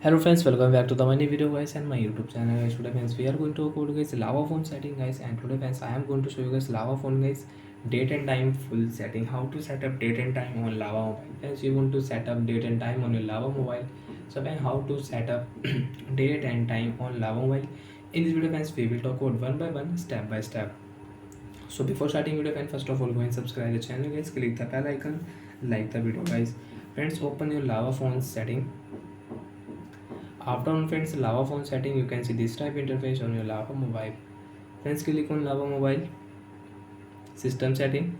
Hello friends, welcome back to the money video guys and my YouTube channel guys. Today friends we are going to code guys lava phone setting guys, and today friends I am going to show you guys lava phone guys date and time full setting. How to set up date and time on lava mobile. Friends, you want to set up date and time on your lava mobile. So friends, how to set up date and time on lava mobile. In this video friends we will talk about one by one, step by step. So before starting video friends, first of all go and subscribe the channel guys, click the bell icon, like the video guys. Friends, open your lava phone setting. After on friends lava phone setting, you can see this type interface on your lava mobile. Friends, click on lava mobile system setting.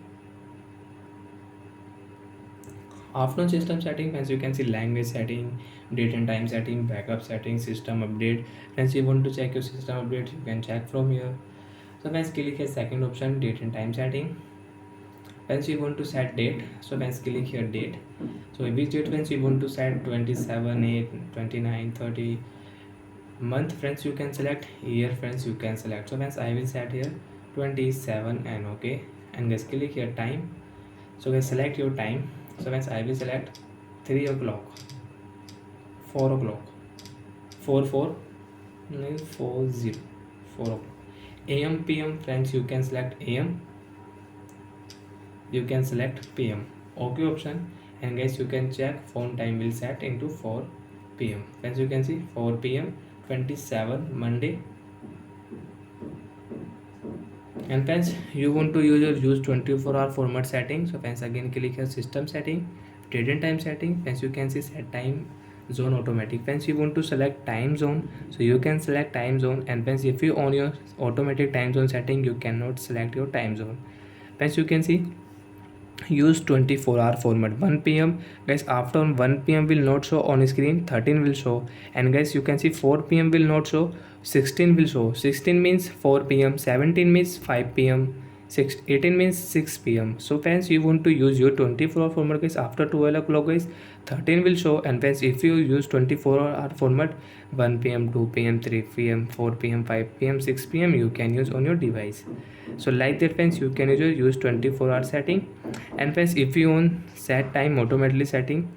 After on system setting friends, you can see language setting, date and time setting, backup setting, system update. Friends, you want to check your system update, you can check from here. So friends, click here second option, date and time setting. Friends, you want to set date, so friends click here date. So which date friends you want to set, 27 8 29 30. Month friends you can select, year friends you can select. So friends I will set here 27 and okay, and guys click here time. So guys select your time. So friends I will select 3 o'clock, 4 o'clock, 4 4 9 4 0, 4 o'clock. AM PM friends you can select AM, you can select PM, okay option. And guys you can check phone time will set into 4 PM. Friends, you can see 4 PM 27 Monday. And friends, you want to use 24-hour format setting. So friends, again click here system setting, date and time setting. Friends, you can see set time zone automatic. Friends, you want to select time zone, so you can select time zone. And friends, if you on your automatic time zone setting, you cannot select your time zone. Friends, you can see use 24-hour format 1 p.m. guys. After 1 p.m. will not show on screen, 13 will show. And guys you can see 4 p.m. will not show, 16 will show. 16 means 4 p.m, 17 means 5 p.m, 18 means 6 p.m. So friends, you want to use your 24-hour format guys. After 12 o'clock guys, 13 will show. And friends, if you use 24-hour format, 1 p.m, 2 p.m, 3 p.m, 4 p.m, 5 p.m, 6 p.m, you can use on your device. So like that friends, you can use 24-hour setting. And friends, if you on set time automatically setting,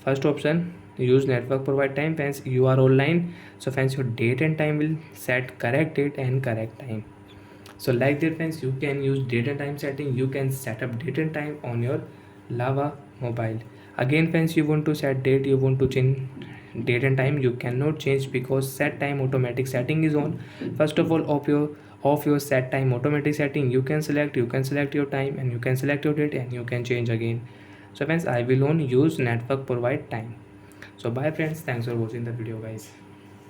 first option use network provide time. Friends, you are online, so friends your date and time will set correct date and correct time. So like that friends, you can use date and time setting. You can set up date and time on your lava mobile. Again friends, you want to set date, you want to change date and time, you cannot change because set time automatic setting is on. First of all, of your set time automatic setting, you can select your time, and you can select your date, and you can change again. So friends, I will only use network provide time. So bye friends, thanks for watching the video guys.